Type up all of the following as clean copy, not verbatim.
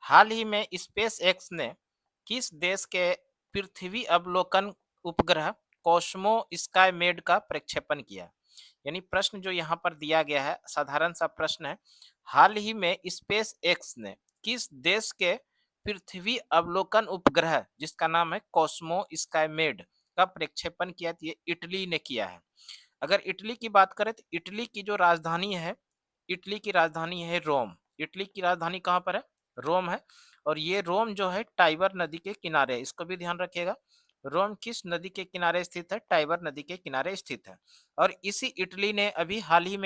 हाल ही में space x ने किस देश के पृथ्वी अवलोकन उपग्रह कॉस्मो स्काईमेड का प्रक्षेपण किया? यानी प्रश्न जो यहाँ पर दिया गया है, साधारण सा प्रश्न है। हाल ही में स्पेस एक्स ने किस देश के पृथ्वी अवलोकन उपग्रह जिसका नाम है कॉस्मो स्काईमेड का प्रक्षेपण किया? तो ये इटली ने किया है। अगर इटली की बात करें तो इटली की जो राजधानी है, इटली की राजधानी है रोम। इटली की राजधानी कहाँ पर है? रोम है। और ये रोम जो है टाइबर नदी के किनारे है, इसको भी ध्यान रखिएगा। रोम किस नदी के किनारे स्थित है? टाइबर नदी के किनारे स्थित है। और इसी इटली ने अभी हाल ही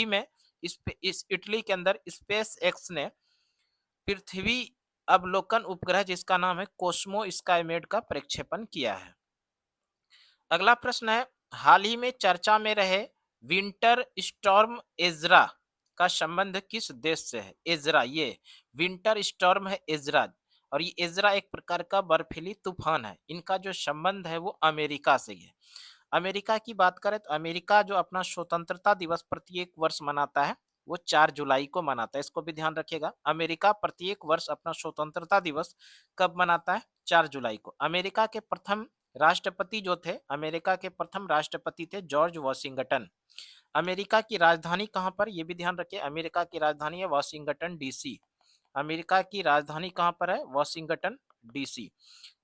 में इस इटली के अंदर स्पेस एक्स ने पृथ्वी अवलोकन उपग्रह जिसका नाम है कोस्मो स्काईमेड का प्रक्षेपण किया है। अगला प्रश्न है, हाल ही में चर्चा में रहे विंटर स्टॉर्म एजरा का संबंध किस देश से है? एजरा, ये विंटर स्टॉर्म है एजरा। और ये एजरा एक प्रकार का बर्फीली तूफान है। इनका जो संबंध है वो अमेरिका से है। अमेरिका की बात करें तो अमेरिका जो अपना स्वतंत्रता दिवस प्रत्येक वर्ष मनाता है वो 4 जुलाई को मनाता है। इसको भी ध्यान रखिएगा। अमेरिका प्रत्येक वर्ष अपना स्वतंत्रता दिवस कब मनाता है? 4 जुलाई को। अमेरिका के प्रथम राष्ट्रपति जो थे, अमेरिका के प्रथम राष्ट्रपति थे जॉर्ज वॉशिंगटन। अमेरिका की राजधानी कहाँ पर? ये भी ध्यान रखिए। अमेरिका की राजधानी है वॉशिंगटन डीसी। अमेरिका की राजधानी कहाँ पर है? Washington DC.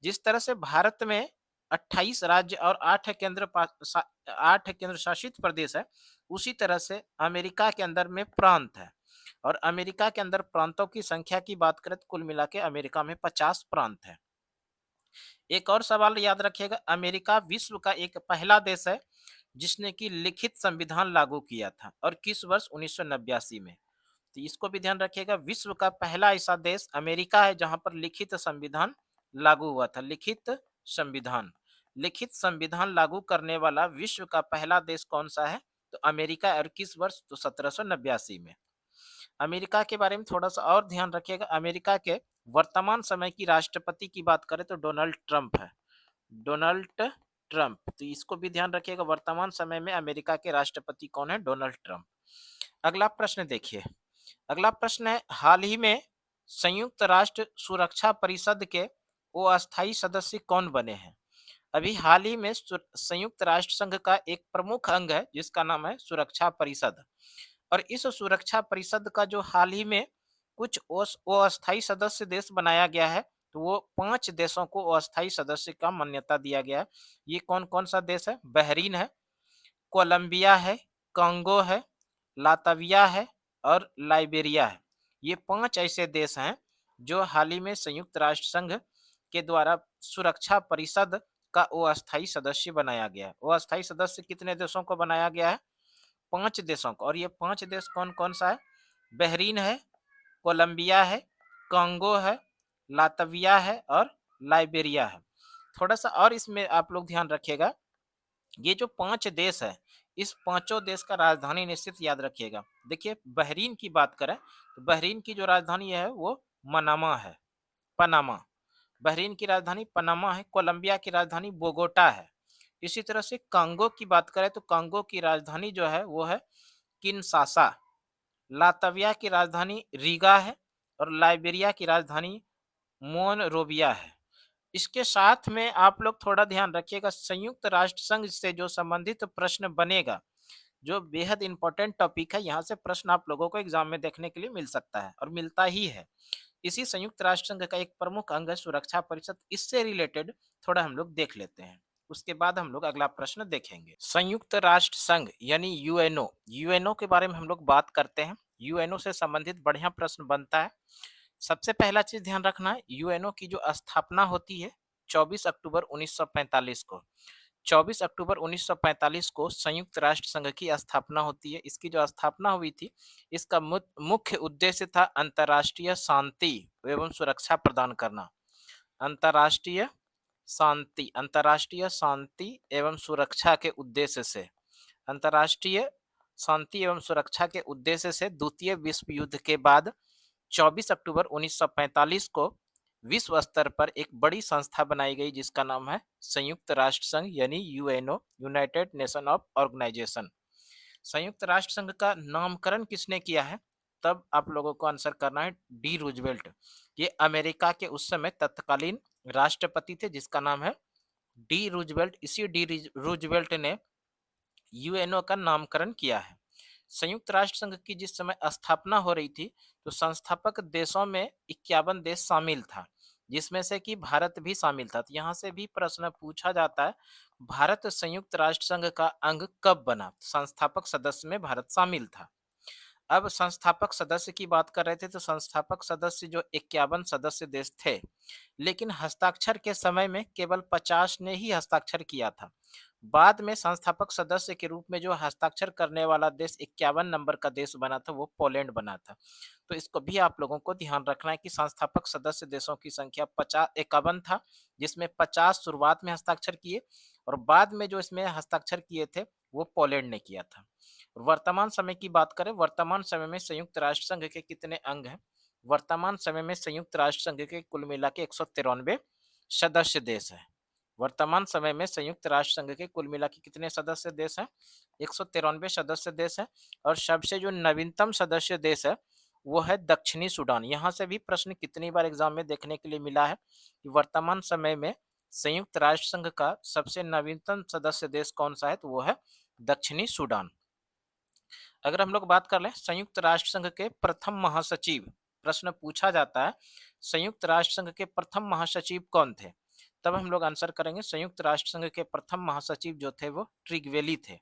जिस तरह से भारत में 28 राज्य और 8 केंद्र शासित प्रदेश है, उसी तरह से अमेरिका के अंदर में प्रांत है। और अमेरिका के अंदर प्रांतों की संख्या की बात करें तो कुल मिला के अमेरिका में 50 प्रांत है। एक और सवाल याद रखिएगा, अमेरिका विश्व का एक पहला देश है जिसने की लिखित संविधान लागू किया था, और किस वर्ष? 1989 में। तो इसको भी ध्यान रखिएगा। विश्व का पहला ऐसा देश अमेरिका है जहां पर लिखित संविधान लागू हुआ था। लिखित संविधान लागू करने वाला विश्व का पहला देश कौन सा है? तो अमेरिका। और किस वर्ष? तो 1789 में। अमेरिका के बारे में थोड़ा सा और ध्यान रखिएगा। अमेरिका के वर्तमान समय की राष्ट्रपति की बात करें तो डोनाल्ड ट्रंप है। डोनाल्ड ट्रंप, तो इसको भी ध्यान रखिएगा। वर्तमान समय में अमेरिका के राष्ट्रपति कौन है? Donald Trump. अगला प्रश्न देखिए। अगला प्रश्न है, हाल ही में संयुक्त राष्ट्र सुरक्षा परिषद के वो अस्थायी सदस्य कौन बने हैं? अभी हाल ही में संयुक्त राष्ट्र संघ का एक प्रमुख अंग है जिसका नाम है सुरक्षा परिषद। और इस सुरक्षा परिषद का जो हाल ही में कुछ अस्थायी सदस्य देश बनाया गया है, तो वो 5 देशों को अस्थायी सदस्य का मान्यता दिया गया है। ये कौन कौन सा देश है? बहरीन है, कोलंबिया है, कांगो है, लातविया है और लाइबेरिया है। ये 5 ऐसे देश हैं जो हाल ही में संयुक्त राष्ट्र संघ के द्वारा सुरक्षा परिषद का वो अस्थायी सदस्य बनाया गया है। वो अस्थायी सदस्य कितने देशों को बनाया गया है? 5 देशों को। और ये 5 देश कौन कौन सा है? बहरीन है, कोलंबिया है, कांगो है, लातविया है और लाइबेरिया है। थोड़ा सा और इसमें आप लोग ध्यान रखिएगा, ये जो 5 देश है, इस पांचों देश का राजधानी निश्चित याद रखिएगा। देखिए, बहरीन की बात करें तो बहरीन की जो राजधानी है वो मनामा है, पनामा। बहरीन की राजधानी पनामा है। कोलंबिया की राजधानी बोगोटा है। इसी तरह से कांगो की बात करें तो कांगो की राजधानी जो है वो है किनसासा। लातविया की राजधानी रीगा है। और लाइबेरिया की राजधानी मोनरोविया है। इसके साथ में आप लोग थोड़ा ध्यान रखिएगा, संयुक्त राष्ट्र संघ से जो संबंधित प्रश्न बनेगा, जो बेहद इंपॉर्टेंट टॉपिक है, यहाँ से प्रश्न आप लोगों को एग्जाम में देखने के लिए मिल सकता है और मिलता ही है। इसी संयुक्त राष्ट्र संघ का एक प्रमुख अंग है सुरक्षा परिषद। इससे रिलेटेड थोड़ा हम लोग देख लेते हैं, उसके बाद हम लोग अगला प्रश्न देखेंगे। संयुक्त राष्ट्र संघ यानी यूएनओ, यूएनओ के बारे में हम लोग बात करते हैं। यूएनओ से संबंधित बढ़िया प्रश्न बनता है। सबसे पहला चीज ध्यान रखना है, यूएनओ की जो स्थापना होती है 24 अक्टूबर 1945 को। 24 अक्टूबर 1945 को संयुक्त राष्ट्र संघ की स्थापना होती है। इसकी जो स्थापना हुई थी, इसका मुख्य उद्देश्य था अंतर्राष्ट्रीय शांति एवं सुरक्षा प्रदान करना। अंतर्राष्ट्रीय शांति एवं सुरक्षा के उद्देश्य से, अंतर्राष्ट्रीय शांति एवं सुरक्षा के उद्देश्य से द्वितीय विश्व युद्ध के बाद 24 अक्टूबर 1945 को विश्व स्तर पर एक बड़ी संस्था बनाई गई जिसका नाम है संयुक्त राष्ट्र संघ यानी UNO, united nation of organisation. संयुक्त राष्ट्र संघ का नामकरण किसने किया है? तब आप लोगों को आंसर करना है डी रूजवेल्ट। ये अमेरिका के उस समय तत्कालीन राष्ट्रपति थे जिसका नाम है डी रूजवेल्ट। इसी रूजवेल्ट ने यूएनओ का नामकरण किया है। संयुक्त राष्ट्र संघ की जिस समय स्थापना हो रही थी तो संस्थापक देशों में 51 देश शामिल था, जिसमें से कि भारत भी शामिल था। तो यहाँ से भी प्रश्न पूछा जाता है, भारत संयुक्त राष्ट्र संघ का अंग कब बना? संस्थापक सदस्य में भारत शामिल था। अब संस्थापक सदस्य की बात कर रहे थे तो संस्थापक सदस्य जो 51 सदस्य देश थे, लेकिन हस्ताक्षर के समय में केवल 50 ने ही हस्ताक्षर किया था। बाद में संस्थापक सदस्य के रूप में जो हस्ताक्षर करने वाला देश 51 नंबर का देश बना था वो पोलैंड बना था। तो इसको भी आप लोगों को ध्यान रखना है कि संस्थापक सदस्य देशों की संख्या 51 था, जिसमें 50 शुरुआत में हस्ताक्षर किए और बाद में जो इसमें हस्ताक्षर किए थे वो पोलैंड ने किया था। वर्तमान समय की बात करें, वर्तमान समय में संयुक्त राष्ट्र संघ के कितने अंग हैं? वर्तमान समय में संयुक्त राष्ट्र संघ के कुल मिला के 193 सदस्य देश हैं। वर्तमान समय में संयुक्त राष्ट्र संघ के कुल मिला के कितने सदस्य देश हैं? 193 सदस्य देश हैं। और सबसे जो नवीनतम सदस्य देश है वो है दक्षिणी सूडान। यहाँ से भी प्रश्न कितनी बार एग्जाम में देखने के लिए मिला है कि वर्तमान समय में संयुक्त राष्ट्र संघ का सबसे नवीनतम सदस्य देश कौन सा है, तो वो है दक्षिणी सूडान। अगर हम लोग बात कर लें संयुक्त राष्ट्र संघ के प्रथम महासचिव, प्रश्न पूछा जाता है संयुक्त राष्ट्र संघ के प्रथम महासचिव कौन थे, तब हम लोग आंसर करेंगे संयुक्त राष्ट्र संघ के प्रथम महासचिव जो थे वो ट्रिगवेली थे।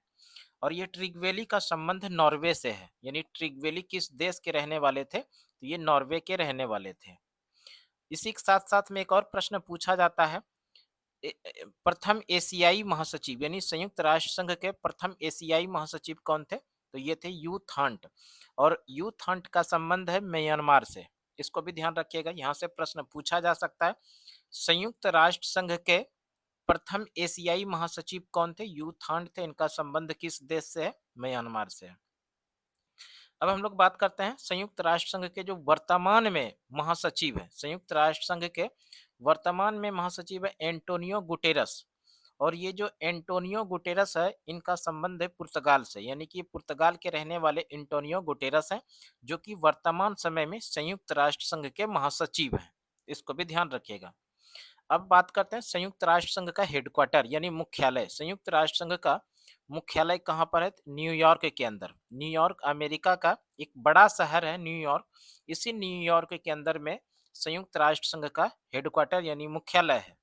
और ये ट्रिगवेली का संबंध नॉर्वे से है, यानी ट्रिगवेली किस देश के रहने वाले थे, तो ये नॉर्वे के रहने वाले थे। इसी के साथ साथ में एक और प्रश्न पूछा जाता है, प्रथम एशियाई महासचिव यानी संयुक्त राष्ट्र संघ के प्रथम एशियाई महासचिव कौन थे, तो ये थे यू थांट। और यू थांट का संबंध है म्यांमार से, इसको भी ध्यान रखिएगा, यहाँ से प्रश्न पूछा जा सकता है। संयुक्त राष्ट्र संघ के प्रथम एशियाई महासचिव कौन थे? यू थांट थे। इनका संबंध किस देश से है? म्यांमार से है। अब हम लोग बात करते हैं संयुक्त राष्ट्र संघ के जो वर्तमान में महासचिव है, संयुक्त राष्ट्र संघ के वर्तमान में महासचिव है एंटोनियो गुटेरस। और ये जो एंटोनियो गुटेरस है इनका संबंध है पुर्तगाल से, यानी कि पुर्तगाल के रहने वाले एंटोनियो गुटेरस हैं, जो कि वर्तमान समय में संयुक्त राष्ट्र संघ के महासचिव हैं। इसको भी ध्यान रखिएगा। अब बात करते हैं संयुक्त राष्ट्र संघ का हेडक्वार्टर यानी मुख्यालय। संयुक्त राष्ट्र संघ का मुख्यालय कहाँ पर है? न्यूयॉर्क के अंदर। न्यूयॉर्क अमेरिका का एक बड़ा शहर है न्यूयॉर्क। इसी न्यूयॉर्क के अंदर में संयुक्त राष्ट्र संघ का हेडक्वार्टर यानी मुख्यालय है।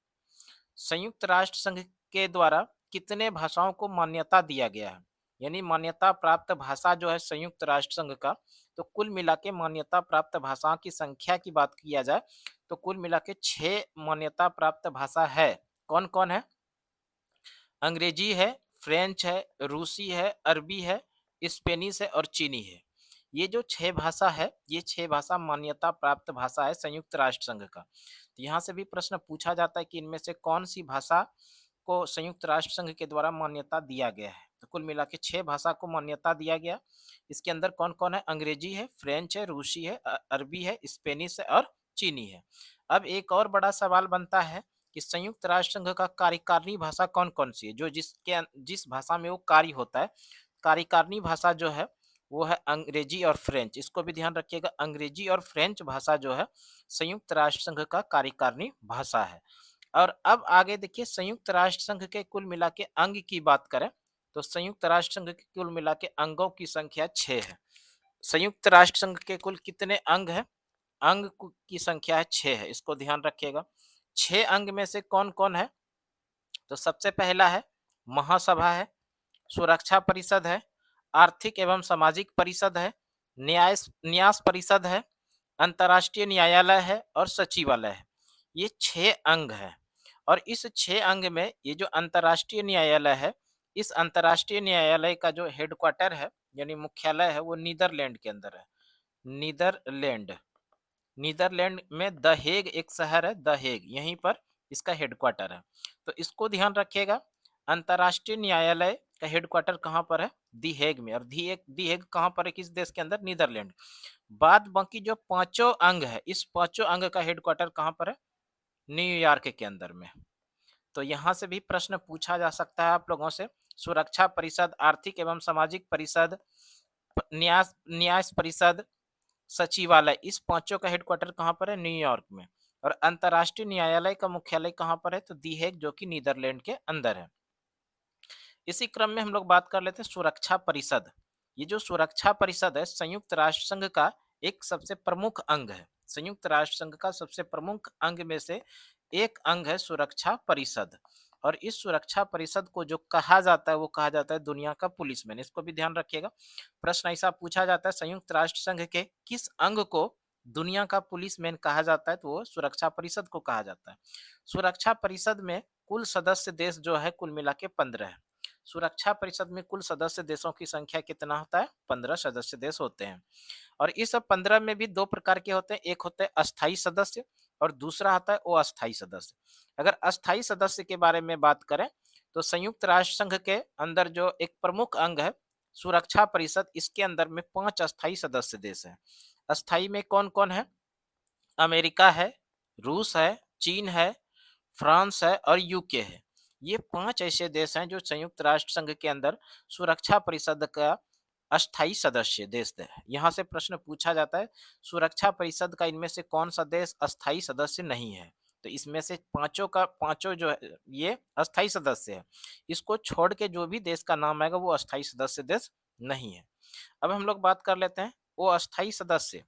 संयुक्त राष्ट्र संघ के द्वारा कितने भाषाओं को मान्यता दिया गया है, यानी मान्यता प्राप्त भाषा जो है संयुक्त राष्ट्र संघ का, तो कुल मिला के मान्यता प्राप्त भाषाओं की संख्या की बात किया जाए तो कुल मिला के 6 मान्यता प्राप्त भाषा है। कौन कौन है? अंग्रेजी है, फ्रेंच है, रूसी है, अरबी है, स्पेनिश है और चीनी है। ये जो 6 भाषा है, ये 6 भाषा मान्यता प्राप्त भाषा है संयुक्त राष्ट्र संघ का। तो यहाँ से भी प्रश्न पूछा जाता है कि इनमें से कौन सी भाषा को संयुक्त राष्ट्र संघ के द्वारा मान्यता दिया गया है। तो कुल मिला के 6 भाषा को मान्यता दिया गया। इसके अंदर कौन कौन है? अंग्रेजी है, फ्रेंच है, रूसी है, अरबी है, स्पेनिश है और चीनी है। अब एक और बड़ा सवाल बनता है कि संयुक्त राष्ट्र संघ का कार्यकारिणी भाषा कौन कौन सी है, जो जिस भाषा में वो कार्य होता है। कार्यकारिणी भाषा जो है वो है अंग्रेजी और फ्रेंच। इसको भी ध्यान रखिएगा, अंग्रेजी और फ्रेंच भाषा जो है संयुक्त राष्ट्र संघ का कार्यकारिणी भाषा है। और अब आगे देखिए संयुक्त राष्ट्र संघ के कुल मिला के अंग की बात करें तो संयुक्त राष्ट्र संघ के कुल मिला के अंगों की संख्या 6 है। संयुक्त राष्ट्र संघ के कुल कितने अंग हैं? की संख्या है 6 है, इसको ध्यान रखिएगा। 6 अंग में से कौन कौन है? तो सबसे पहला है महासभा है, सुरक्षा परिषद है, आर्थिक एवं सामाजिक परिषद है, न्यास परिषद है, अंतर्राष्ट्रीय न्यायालय है और सचिवालय है। ये 6 अंग है। और इस 6 अंग में ये जो अंतर्राष्ट्रीय न्यायालय है, इस अंतर्राष्ट्रीय न्यायालय का जो हेडक्वार्टर है यानी मुख्यालय है वो नीदरलैंड के अंदर है। नीदरलैंड, नीदरलैंड में द हेग एक शहर है, द हेग, यहीं पर इसका हेडक्वार्टर है। तो इसको ध्यान रखिएगा, अंतर्राष्ट्रीय न्यायालय का हेडक्वार्टर कहाँ पर है? दी हेग में। और दी हेग कहाँ पर है? किस देश के अंदर? नीदरलैंड। बाद बाकी जो पांचों अंग है, इस पांचों अंग का हेडक्वार्टर कहाँ पर है? न्यूयॉर्क के अंदर में। तो यहाँ से भी प्रश्न पूछा जा सकता है आप लोगों से। सुरक्षा परिषद, आर्थिक एवं सामाजिक परिषद, न्यास न्यास परिषद, सचिवालय, इस पांचों का हेडक्वार्टर कहाँ पर है? न्यूयॉर्क में। और अंतर्राष्ट्रीय न्यायालय का मुख्यालय कहाँ पर है? तो दी हेग, जो कि नीदरलैंड के अंदर है। इसी क्रम में हम लोग बात कर लेते हैं सुरक्षा परिषद। ये जो सुरक्षा परिषद है, संयुक्त राष्ट्र संघ का एक सबसे प्रमुख अंग है। संयुक्त राष्ट्र संघ का सबसे प्रमुख अंग में से एक अंग है सुरक्षा परिषद। और इस सुरक्षा परिषद को जो कहा जाता है वो कहा जाता है दुनिया का पुलिसमैन। इसको भी ध्यान रखिएगा। प्रश्न ऐसा पूछा जाता है, संयुक्त राष्ट्र संघ के किस अंग को दुनिया का पुलिसमैन कहा जाता है? तो वो सुरक्षा परिषद को कहा जाता है। सुरक्षा परिषद में कुल सदस्य देश जो है कुल मिला के 15 है। सुरक्षा परिषद में कुल सदस्य देशों की संख्या कितना होता है? 15 सदस्य देश होते हैं। और इस 15 में भी दो प्रकार के होते हैं, एक होते हैं अस्थाई सदस्य और दूसरा होता है अस्थाई सदस्य। अगर अस्थाई सदस्य के बारे में बात करें तो संयुक्त राष्ट्र संघ के अंदर जो एक प्रमुख अंग है सुरक्षा परिषद, इसके अंदर में 5 अस्थाई सदस्य देश हैं। अस्थाई में कौन कौन है? अमेरिका है, रूस है, चीन है, फ्रांस है और यूके है। ये 5 ऐसे देश हैं जो संयुक्त राष्ट्र संघ के अंदर सुरक्षा परिषद का अस्थायी सदस्य देश है। यहाँ से प्रश्न पूछा जाता है, सुरक्षा परिषद का इनमें से कौन सा देश अस्थायी सदस्य नहीं है? तो इसमें से पांचों का पांचों जो है ये अस्थायी सदस्य है। इसको छोड़ के जो भी देश का नाम आएगा वो अस्थायी सदस्य देश नहीं है। अब हम लोग बात कर लेते हैं वो अस्थायी सदस्य।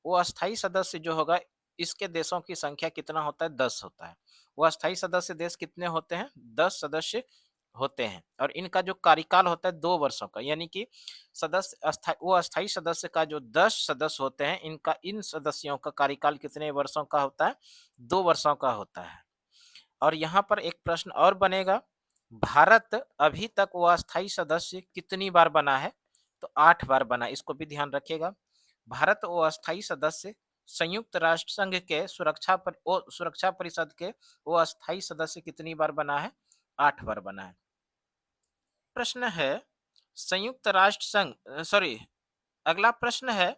वो अस्थायी सदस्य जो होगा, इसके देशों की संख्या कितना होता है? 10 होता है। वो अस्थायी सदस्य देश कितने होते हैं? 10 सदस्य होते हैं। और इनका जो कार्यकाल होता है 2 वर्षों का, यानी कि सदस्य वो अस्थायी सदस्य का जो 10 सदस्य होते हैं, इनका इन सदस्यों का कार्यकाल कितने वर्षों का होता है? 2 वर्षों का होता है। और यहाँ पर एक प्रश्न और बनेगा, भारत अभी तक वो अस्थायी सदस्य कितनी बार बना है? तो 8 बार बना। इसको भी ध्यान रखिएगा। भारत वो अस्थायी सदस्य संयुक्त राष्ट्र संघ के सुरक्षा परिषद के वो अस्थायी सदस्य कितनी बार बना है? 8 बार बना है। प्रश्न है, संयुक्त राष्ट्र संघ सॉरी अगला प्रश्न है,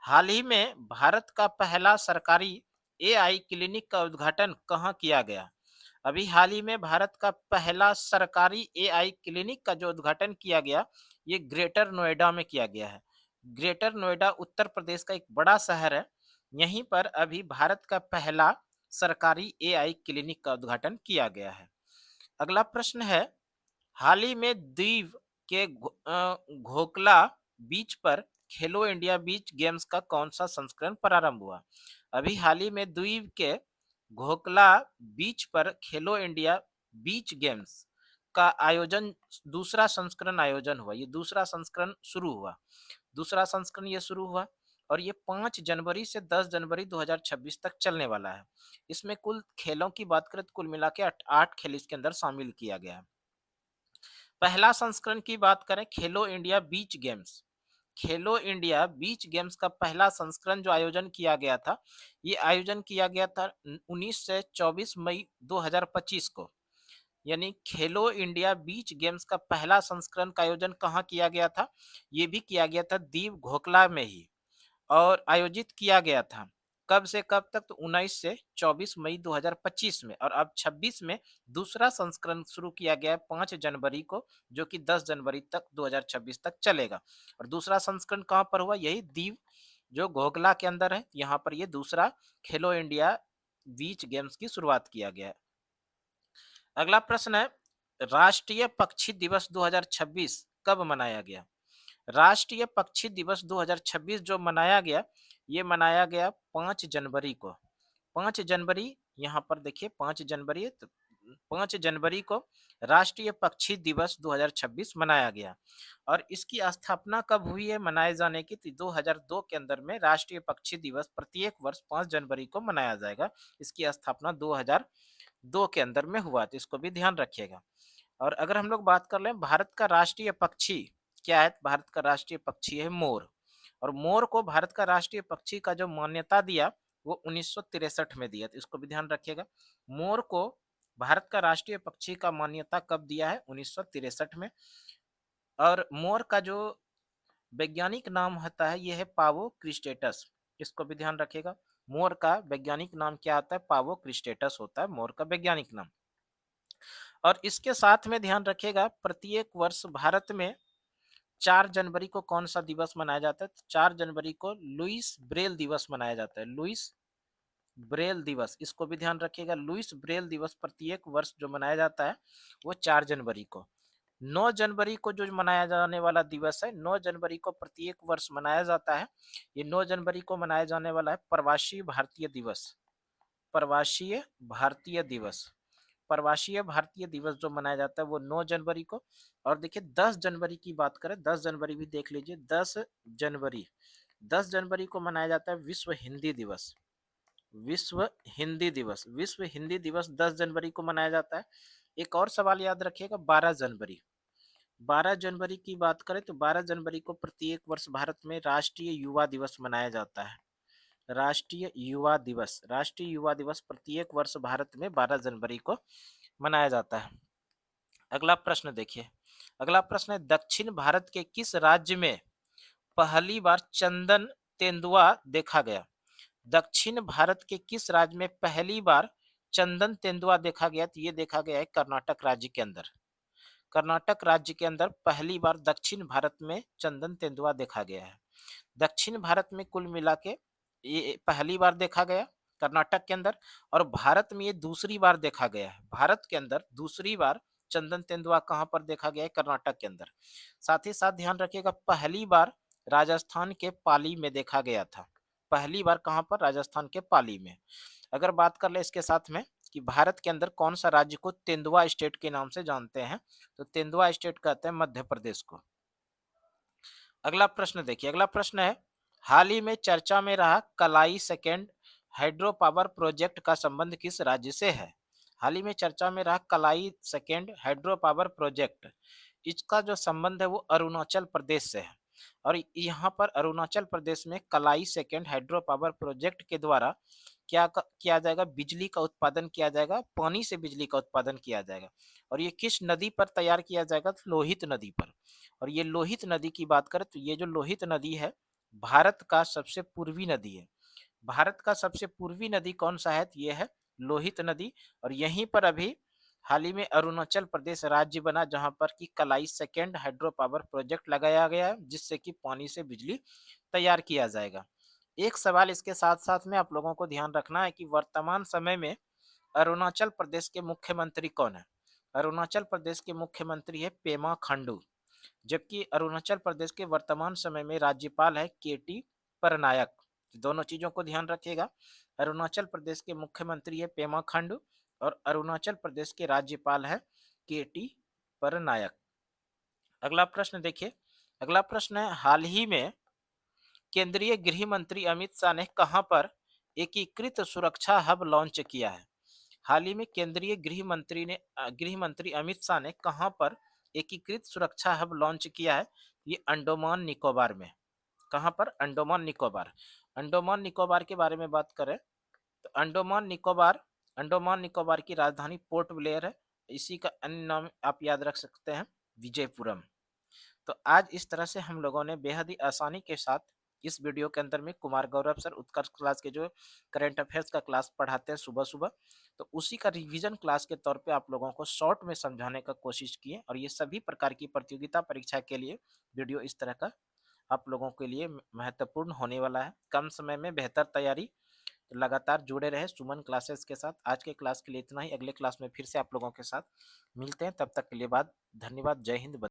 हाल ही में भारत का पहला सरकारी एआई क्लिनिक का उद्घाटन कहाँ किया गया? अभी हाल ही में भारत का पहला सरकारी एआई क्लिनिक का जो उद्घाटन किया गया, ये ग्रेटर नोएडा में किया गया है। ग्रेटर नोएडा उत्तर प्रदेश का एक बड़ा शहर है। यहीं पर अभी भारत का पहला सरकारी एआई क्लिनिक का उद्घाटन किया गया है। अगला प्रश्न है, हाल ही में दीव के घोकला बीच पर खेलो इंडिया बीच गेम्स का कौन सा संस्करण प्रारंभ हुआ? अभी हाल ही में द्वीप के घोकला बीच पर खेलो इंडिया बीच गेम्स का आयोजन, दूसरा संस्करण आयोजन हुआ। ये दूसरा संस्करण शुरू हुआ। दूसरा संस्करण ये शुरू हुआ और ये 5 जनवरी से 10 जनवरी 2026 तक चलने वाला है। इसमें कुल खेलों की बात करें तो कुल मिला के 8 खेल इसके अंदर शामिल किया गया है। पहला संस्करण की बात करें, खेलो इंडिया बीच गेम्स। खेलो इंडिया बीच गेम्स का पहला संस्करण जो आयोजन किया गया था, ये आयोजन किया गया था 19 से 24 मई 2025 को। यानी खेलो इंडिया बीच गेम्स का पहला संस्करण का आयोजन कहाँ किया गया था? ये भी किया गया था दीव घोकला में ही। और आयोजित किया गया था कब से कब तक? तो 19 से 24 मई 2025 में। और अब 26 में दूसरा संस्करण शुरू किया गया है 5 जनवरी को, जो कि 10 जनवरी तक 2026 तक चलेगा। और दूसरा संस्करण कहाँ पर हुआ? यही दीव जो घोघला के अंदर है, यहाँ पर ये दूसरा खेलो इंडिया बीच गेम्स की शुरुआत किया गया है। अगला प्रश्न है, राष्ट्रीय पक्षी दिवस 2026 कब मनाया गया? राष्ट्रीय पक्षी दिवस 2026 जो मनाया गया, ये मनाया गया 5 जनवरी को। 5 जनवरी, यहाँ पर देखिए 5 जनवरी है, तो 5 जनवरी को राष्ट्रीय पक्षी दिवस 2026 मनाया गया। और इसकी स्थापना कब हुई है मनाए जाने की? तो 2002 के अंदर में राष्ट्रीय पक्षी दिवस प्रत्येक वर्ष 5 जनवरी को मनाया जाएगा। इसकी स्थापना 2002 के अंदर में हुआ, तो इसको भी ध्यान रखिएगा। और अगर हम लोग बात कर लें भारत का राष्ट्रीय पक्षी क्या है, भारत का राष्ट्रीय पक्षी है मोर। और मोर को भारत का राष्ट्रीय पक्षी का जो मान्यता दिया वो 1963 में दिया, तो इसको भी ध्यान रखिएगा। मोर को भारत का राष्ट्रीय पक्षी का मान्यता कब दिया है? 1963 में। और मोर का जो वैज्ञानिक नाम होता है ये है पावो क्रिस्टेटस, इसको भी ध्यान रखिएगा। मोर का वैज्ञानिक नाम क्या होता है? पावो क्रिस्टेटस होता है मोर का वैज्ञानिक नाम। और इसके साथ में ध्यान रखिएगा, प्रत्येक वर्ष भारत में 4 जनवरी को कौन-सा दिवस मनाया जाता है? तो 4 जनवरी को लुईस ब्रेल दिवस मनाया जाता है। लुईस ब्रेल दिवस, इसको भी ध्यान रखिएगा। लुईस ब्रेल दिवस प्रत्येक वर्ष जो मनाया जाता है, वो 4 जनवरी को। 9 जनवरी को जो मनाया जाने वाला दिवस है, 9 जनवरी को प्रत्येक वर्ष मनाया जाता है। ये 9 जनवरी को मनाया जाने वाला है प्रवासी भारतीय दिवस। प्रवासीय भारतीय दिवस। प्रवासीय भारतीय दिवस जो मनाया जाता है वो 9 जनवरी को। और देखिए 10 जनवरी की बात करें, 10 जनवरी भी देख लीजिए। जनवरी 10 जनवरी को मनाया जाता है विश्व हिंदी दिवस। विश्व हिंदी दिवस, विश्व हिंदी दिवस 10 जनवरी को मनाया जाता है। एक और सवाल याद रखिएगा, 12 जनवरी। 12 जनवरी की बात करें तो 12 जनवरी को प्रत्येक वर्ष भारत में राष्ट्रीय युवा दिवस मनाया जाता है। राष्ट्रीय युवा दिवस, राष्ट्रीय युवा दिवस प्रत्येक वर्ष भारत में 12 जनवरी को मनाया जाता है। अगला प्रश्न देखिए, अगला प्रश्न है दक्षिण भारत के किस राज्य में पहली बार चंदन तेंदुआ देखा गया? दक्षिण भारत के किस राज्य में पहली बार चंदन तेंदुआ देखा गया? तो ये देखा गया है कर्नाटक राज्य के अंदर। कर्नाटक राज्य के अंदर पहली बार दक्षिण भारत में चंदन तेंदुआ देखा गया है। दक्षिण भारत में कुल मिला के ये पहली बार देखा गया कर्नाटक के अंदर, और भारत में ये दूसरी बार देखा गया है। भारत के अंदर दूसरी बार चंदन तेंदुआ कहाँ पर देखा गया है? कर्नाटक के अंदर। साथ ही साथ ध्यान रखिएगा, पहली बार राजस्थान के पाली में देखा गया था। पहली बार कहाँ पर? राजस्थान के पाली में। अगर बात कर ले इसके साथ में कि भारत के अंदर कौन सा राज्य को तेंदुआ स्टेट के नाम से जानते हैं, तो तेंदुआ स्टेट कहते हैं मध्य प्रदेश को। अगला प्रश्न देखिए, अगला प्रश्न है हाल ही में चर्चा में रहा कलाई सेकेंड हाइड्रो पावर प्रोजेक्ट का संबंध किस राज्य से है? हाल ही में चर्चा में रहा कलाई सेकेंड हाइड्रो पावर प्रोजेक्ट, इसका जो संबंध है वो अरुणाचल प्रदेश से है। और यहाँ पर अरुणाचल प्रदेश में कलाई सेकेंड हाइड्रो पावर प्रोजेक्ट के द्वारा किया जाएगा? बिजली का उत्पादन किया जाएगा, पानी से बिजली का उत्पादन किया जाएगा। और ये किस नदी पर तैयार किया जाएगा? तो लोहित नदी पर। और ये लोहित नदी की बात करें तो ये जो लोहित नदी है भारत का सबसे पूर्वी नदी है। भारत का सबसे पूर्वी नदी कौन सा है? तो ये है लोहित नदी। और यहीं पर अभी हाल ही में अरुणाचल प्रदेश राज्य बना जहां पर कि कलाई सेकेंड हाइड्रो पावर प्रोजेक्ट लगाया गया है, जिससे कि पानी से बिजली तैयार किया जाएगा। एक सवाल इसके साथ साथ में आप लोगों को ध्यान रखना है कि वर्तमान समय में अरुणाचल प्रदेश के मुख्यमंत्री कौन है? अरुणाचल प्रदेश के मुख्यमंत्री है पेमा खांडू। जबकि अरुणाचल प्रदेश के वर्तमान समय में राज्यपाल है केटी परनायक। दोनों चीजों को ध्यान रखिएगा। अरुणाचल प्रदेश के मुख्यमंत्री है पेमा खांडू और अरुणाचल प्रदेश के राज्यपाल है केटी परनायक। अगला प्रश्न देखिए, अगला प्रश्न है हाल ही में केंद्रीय गृह मंत्री अमित शाह ने कहां पर एकीकृत सुरक्षा हब लॉन्च किया है? हाल ही में केंद्रीय गृह मंत्री अमित शाह ने कहां पर एकीकृत सुरक्षा हब लॉन्च किया है? ये अंडोमान निकोबार में। कहां पर? अंडोमान निकोबार। अंडोमान निकोबार के बारे में बात करें तो अंडोमान निकोबार की राजधानी पोर्ट ब्लेयर है। इसी का अन्य नाम आप याद रख सकते हैं, विजयपुरम। तो आज इस तरह से हम लोगों ने बेहद ही आसानी के साथ इस वीडियो के अंदर में कुमार गौरव सर उत्कर्ष क्लास के जो करंट अफेयर्स का क्लास पढ़ाते हैं सुबह सुबह, तो उसी का रिवीजन क्लास के तौर पे आप लोगों को शॉर्ट में समझाने का कोशिश किए। और ये सभी प्रकार की प्रतियोगिता परीक्षा के लिए वीडियो इस तरह का आप लोगों के लिए महत्वपूर्ण होने वाला है। कम समय में बेहतर तैयारी, तो लगातार जुड़े रहे सुमन क्लासेस के साथ। आज के क्लास के लिए इतना ही, अगले क्लास में फिर से आप लोगों के साथ मिलते हैं, तब तक के लिए धन्यवाद। जय हिंद।